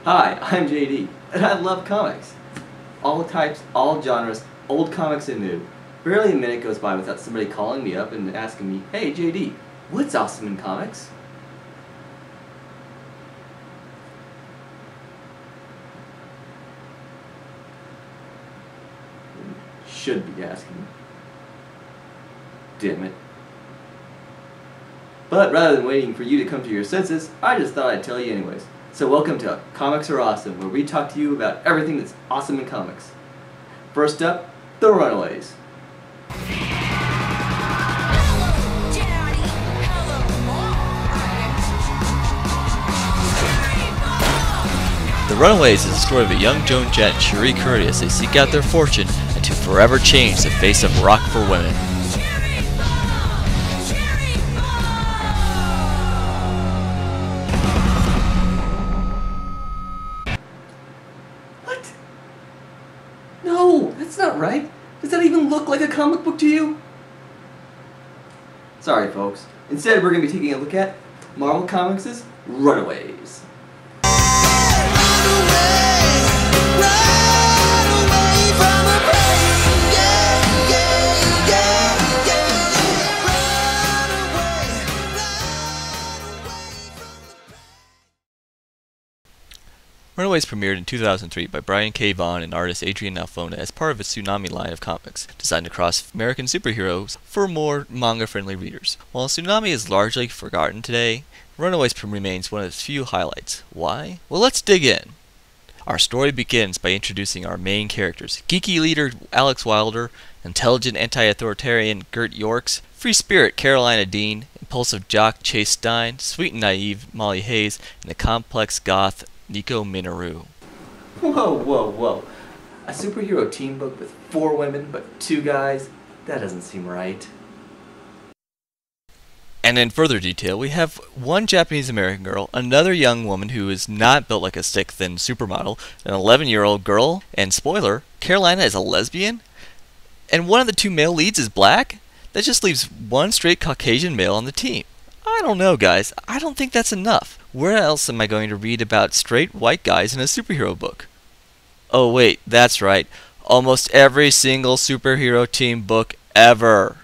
Hi, I'm JD, and I love comics. All types, all genres, old comics and new. Barely a minute goes by without somebody calling me up and asking me, "Hey JD, what's awesome in comics?" Should be asking. Damn it. But rather than waiting for you to come to your senses, I just thought I'd tell you anyways. So welcome to Comics Are Awesome, where we talk to you about everything that's awesome in comics. First up, the Runaways. The Runaways is the story of a young Joan Jett and Cherie Curry as they seek out their fortune and to forever change the face of rock for women. What? No, that's not right. Does that even look like a comic book to you? Sorry folks. Instead we're going to be taking a look at Marvel Comics' Runaways. Runaways premiered in 2003 by Brian K. Vaughan and artist Adrian Alphona as part of a Tsunami line of comics, designed across American superheroes for more manga-friendly readers. While Tsunami is largely forgotten today, Runaways remains one of its few highlights. Why? Well, let's dig in. Our story begins by introducing our main characters: geeky leader Alex Wilder, intelligent anti-authoritarian Gert Yorks, free spirit Carolina Dean, impulsive jock Chase Stein, sweet and naive Molly Hayes, and the complex goth Nico Minoru. Whoa, whoa, whoa. A superhero team book with 4 women but 2 guys? That doesn't seem right. And in further detail, we have one Japanese-American girl, another young woman who is not built like a stick-thin supermodel, an 11-year-old girl, and spoiler, Carolina is a lesbian, and one of the 2 male leads is black? That just leaves one straight Caucasian male on the team. I don't know, guys. I don't think that's enough. Where else am I going to read about straight white guys in a superhero book? Oh wait, that's right. Almost every single superhero team book ever.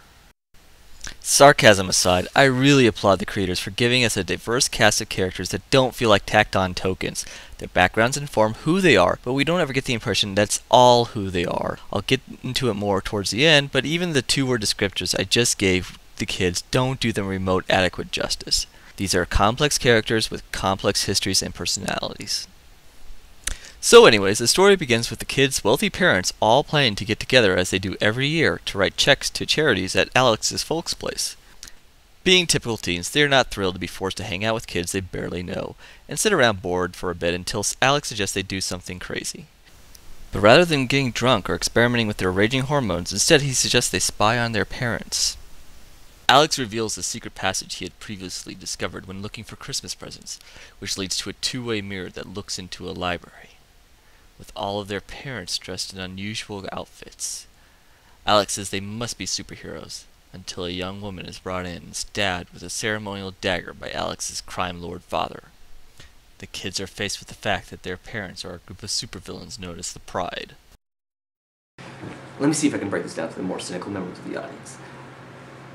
Sarcasm aside, I really applaud the creators for giving us a diverse cast of characters that don't feel like tacked on tokens. Their backgrounds inform who they are, but we don't ever get the impression that's all who they are. I'll get into it more towards the end, but even the 2-word descriptors I just gave the kids don't do them remote adequate justice. These are complex characters with complex histories and personalities. So anyways, the story begins with the kids' wealthy parents all planning to get together as they do every year to write checks to charities at Alex's folks' place. Being typical teens, they are not thrilled to be forced to hang out with kids they barely know, and sit around bored for a bit until Alex suggests they do something crazy. But rather than getting drunk or experimenting with their raging hormones, instead he suggests they spy on their parents. Alex reveals the secret passage he had previously discovered when looking for Christmas presents, which leads to a 2-way mirror that looks into a library, with all of their parents dressed in unusual outfits. Alex says they must be superheroes, until a young woman is brought in and stabbed with a ceremonial dagger by Alex's crime lord father. The kids are faced with the fact that their parents are a group of supervillains known as the Pride. Let me see if I can break this down to the more cynical members of the audience.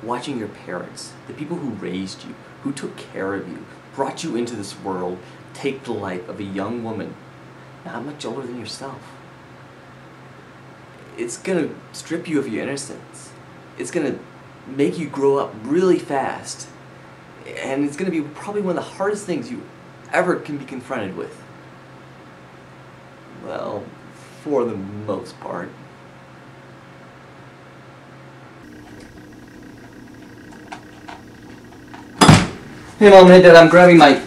Watching your parents, the people who raised you, who took care of you, brought you into this world, take the life of a young woman not much older than yourself. It's gonna strip you of your innocence. It's gonna make you grow up really fast. And it's gonna be probably one of the hardest things you ever can be confronted with. Well, for the most part. Hey Mom, hey Dad, I'm grabbing my...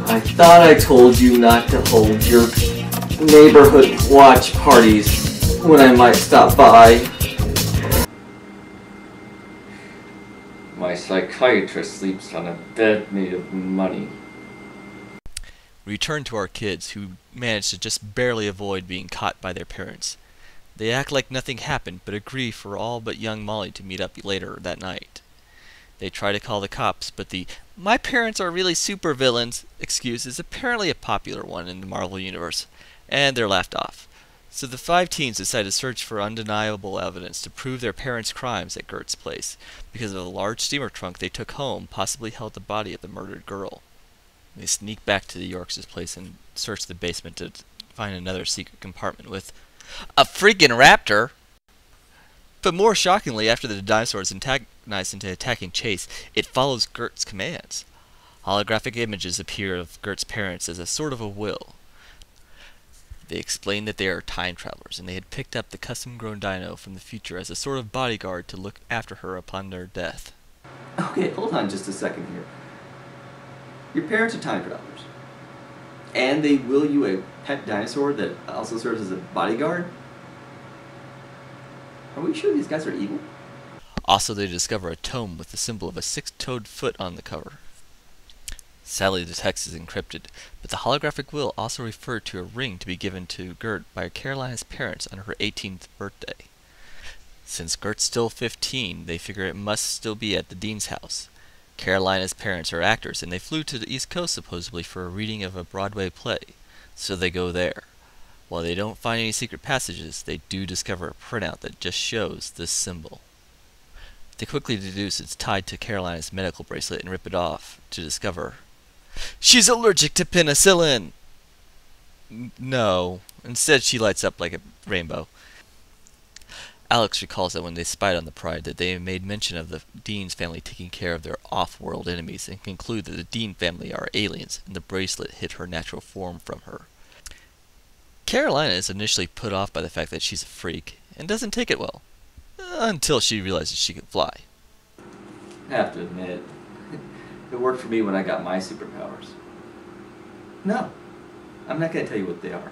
I thought I told you not to hold your neighborhood watch parties when I might stop by. My psychiatrist sleeps on a bed made of money. We return to our kids, who manage to just barely avoid being caught by their parents. They act like nothing happened, but agree for all but young Molly to meet up later that night. They try to call the cops, but the "my parents are really supervillains" excuse is apparently a popular one in the Marvel Universe, and they're laughed off. So the five teens decide to search for undeniable evidence to prove their parents' crimes at Gert's place, because of a large steamer trunk they took home possibly held the body of the murdered girl. They sneak back to the Yorks' place and search the basement to find another secret compartment with a freaking raptor! But more shockingly, after the dinosaur is antagonized into attacking Chase, it follows Gert's commands. Holographic images appear of Gert's parents as a sort of a will. They explain that they are time travelers, and they had picked up the custom-grown dino from the future as a sort of bodyguard to look after her upon their death. Okay, hold on just a second here. Your parents are time travelers. And they will you a pet dinosaur that also serves as a bodyguard? Are we sure these guys are evil? Also, they discover a tome with the symbol of a six-toed foot on the cover. Sadly, the text is encrypted, but the holographic will also referred to a ring to be given to Gert by Carolina's parents on her 18th birthday. Since Gert's still 15, they figure it must still be at the dean's house. Carolina's parents are actors, and they flew to the East Coast supposedly for a reading of a Broadway play, so they go there. While they don't find any secret passages, they do discover a printout that just shows this symbol. They quickly deduce it's tied to Carolina's medical bracelet and rip it off to discover she's allergic to penicillin! No. Instead, she lights up like a rainbow. Alex recalls that when they spied on the Pride that they made mention of the Dean's family taking care of their off-world enemies and conclude that the Dean family are aliens and the bracelet hid her natural form from her. Carolina is initially put off by the fact that she's a freak and doesn't take it well, until she realizes she can fly. I have to admit, it worked for me when I got my superpowers. No, I'm not going to tell you what they are.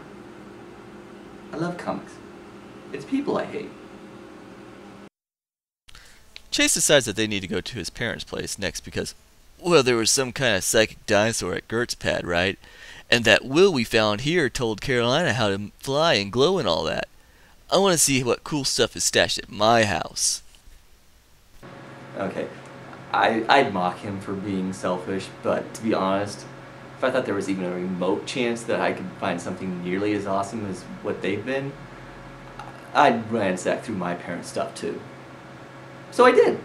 I love comics. It's people I hate. Chase decides that they need to go to his parents' place next because, well, there was some kind of psychic dinosaur at Gert's pad, right? And that will we found here told Carolina how to fly and glow and all that. I want to see what cool stuff is stashed at my house. Okay, I'd mock him for being selfish, but to be honest, if I thought there was even a remote chance that I could find something nearly as awesome as what they've been, I'd ransack through my parents' stuff too. So I did.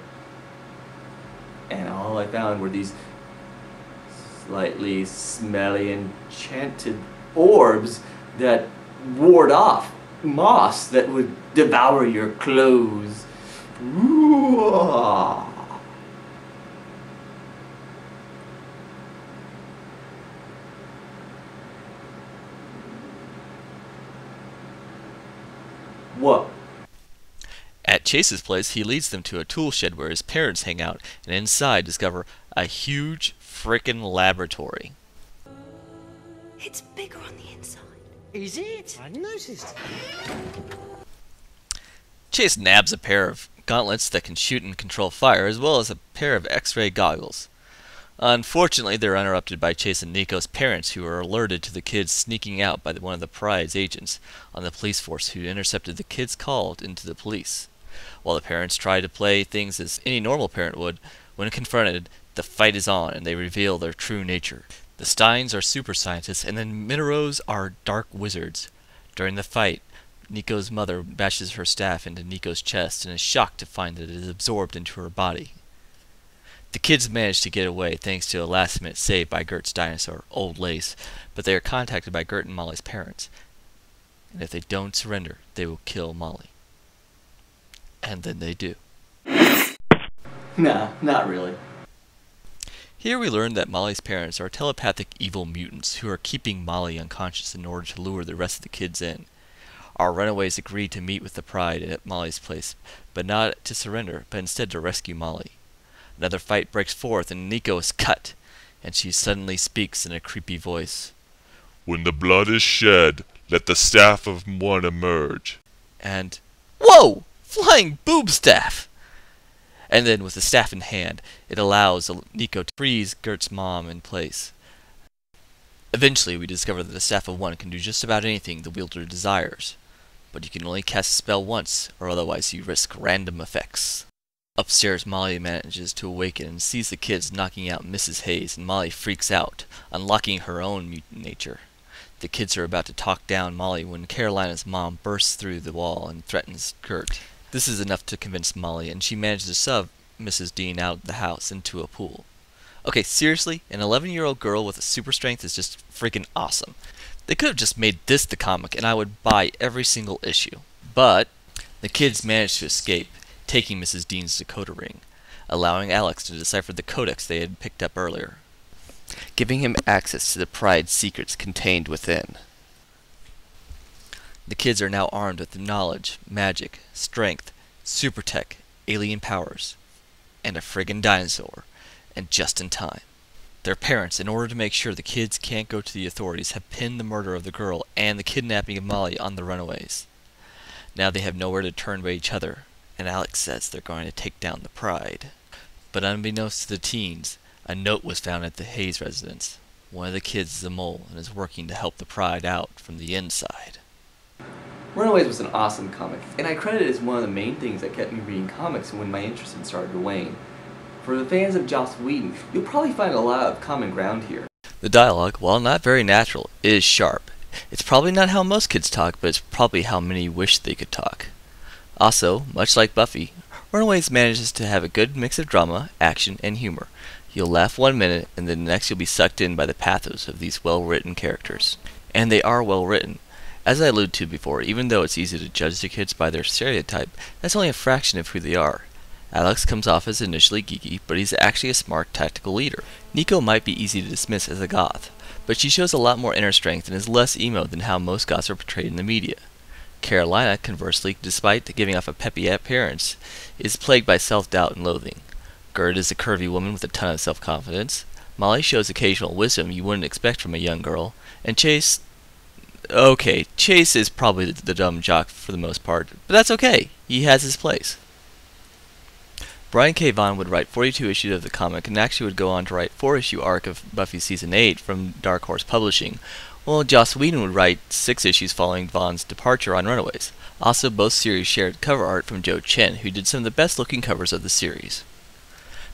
And all I found were these slightly smelly enchanted orbs that ward off moss that would devour your clothes. Ooh-ah. What? At Chase's place, he leads them to a tool shed where his parents hang out, and inside discover a huge frickin' laboratory. It's bigger on the inside. Is it? I noticed. Chase nabs a pair of gauntlets that can shoot and control fire, as well as a pair of X-ray goggles. Unfortunately, they're interrupted by Chase and Nico's parents, who are alerted to the kids sneaking out by one of the Pride's agents on the police force who intercepted the kids called into the police. While the parents try to play things as any normal parent would, when confronted, the fight is on and they reveal their true nature. The Steins are super scientists and the Mineros are dark wizards. During the fight, Nico's mother bashes her staff into Nico's chest and is shocked to find that it is absorbed into her body. The kids manage to get away thanks to a last-minute save by Gert's dinosaur, Old Lace, but they are contacted by Gert and Molly's parents. And if they don't surrender, they will kill Molly. And then they do. Nah, not really. Here we learn that Molly's parents are telepathic evil mutants who are keeping Molly unconscious in order to lure the rest of the kids in. Our runaways agree to meet with the Pride at Molly's place, but not to surrender, but instead to rescue Molly. Another fight breaks forth and Nico is cut, and she suddenly speaks in a creepy voice. When the blood is shed, let the staff of one emerge. And, whoa! Flying boob staff! And then with the staff in hand, it allows Nico to freeze Gert's mom in place. Eventually we discover that the staff of one can do just about anything the wielder desires. but you can only cast a spell once, or otherwise you risk random effects. Upstairs, Molly manages to awaken and sees the kids knocking out Mrs. Hayes, and Molly freaks out, unlocking her own mutant nature. The kids are about to talk down Molly when Carolina's mom bursts through the wall and threatens Gert. This is enough to convince Molly, and she manages to shove Mrs. Dean out of the house into a pool. Okay, seriously, an 11-year-old girl with a super strength is just freaking awesome. They could have just made this the comic, and I would buy every single issue. But the kids manage to escape, taking Mrs. Dean's decoder ring, allowing Alex to decipher the codex they had picked up earlier, giving him access to the Pride's secrets contained within. The kids are now armed with knowledge, magic, strength, super tech, alien powers, and a friggin' dinosaur, and just in time. Their parents, in order to make sure the kids can't go to the authorities, have pinned the murder of the girl and the kidnapping of Molly on the Runaways. Now they have nowhere to turn but each other, and Alex says they're going to take down the Pride. But unbeknownst to the teens, a note was found at the Hayes residence. One of the kids is a mole and is working to help the Pride out from the inside. Runaways was an awesome comic, and I credit it as one of the main things that kept me reading comics when my interest in started to wane. For the fans of Joss Whedon, you'll probably find a lot of common ground here. The dialogue, while not very natural, is sharp. It's probably not how most kids talk, but it's probably how many wish they could talk. Also, much like Buffy, Runaways manages to have a good mix of drama, action, and humor. You'll laugh 1 minute, and then the next you'll be sucked in by the pathos of these well-written characters. And they are well-written. As I alluded to before, even though it's easy to judge the kids by their stereotype, that's only a fraction of who they are. Alex comes off as initially geeky, but he's actually a smart, tactical leader. Nico might be easy to dismiss as a goth, but she shows a lot more inner strength and is less emo than how most goths are portrayed in the media. Carolina, conversely, despite giving off a peppy appearance, is plagued by self-doubt and loathing. Gert is a curvy woman with a ton of self-confidence. Molly shows occasional wisdom you wouldn't expect from a young girl. And Chase... okay, Chase is probably the dumb jock for the most part, but that's okay. He has his place. Brian K. Vaughan would write 42 issues of the comic and actually would go on to write 4-issue arc of Buffy Season 8 from Dark Horse Publishing, while Joss Whedon would write 6 issues following Vaughn's departure on Runaways. Also, both series shared cover art from Joe Chen, who did some of the best looking covers of the series.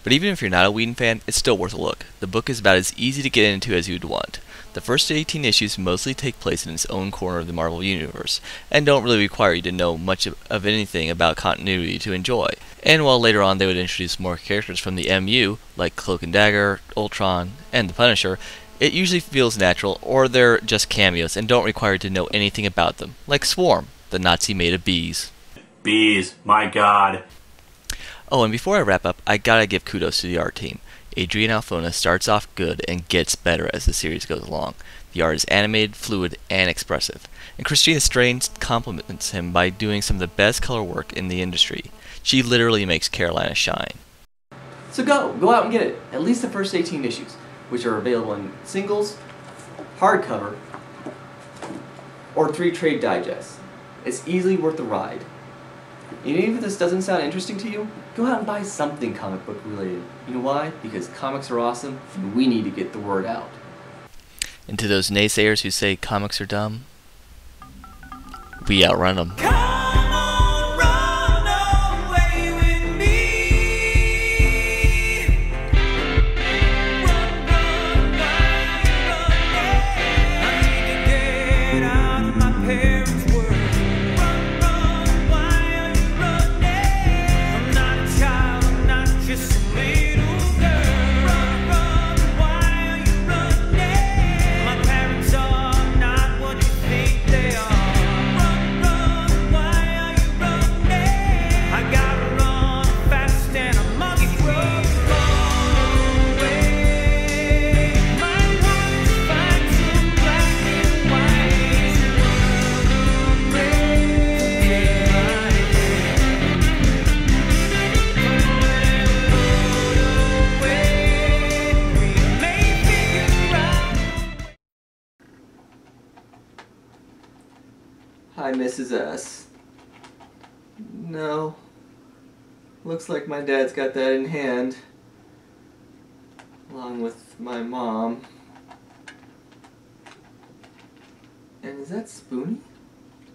But even if you're not a Whedon fan, it's still worth a look. The book is about as easy to get into as you'd want. The first 18 issues mostly take place in its own corner of the Marvel Universe, and don't really require you to know much of anything about continuity to enjoy. And while later on they would introduce more characters from the MU, like Cloak and Dagger, Ultron, and the Punisher, it usually feels natural, or they're just cameos and don't require you to know anything about them, like Swarm, the Nazi made of bees. Bees, my god. Oh, and before I wrap up, I gotta give kudos to the art team. Adrian Alphona starts off good and gets better as the series goes along. The art is animated, fluid, and expressive. And Christina Strain compliments him by doing some of the best color work in the industry. She literally makes Carolina shine. So go out and get it. At least the first 18 issues, which are available in singles, hardcover, or 3 trade digests. It's easily worth the ride. And even if this doesn't sound interesting to you, go out and buy something comic book related. You know why? Because comics are awesome, and we need to get the word out. And to those naysayers who say comics are dumb, we outrun them. Hi, Mrs. S. No. Looks like my dad's got that in hand. Along with my mom. And is that Spoonie?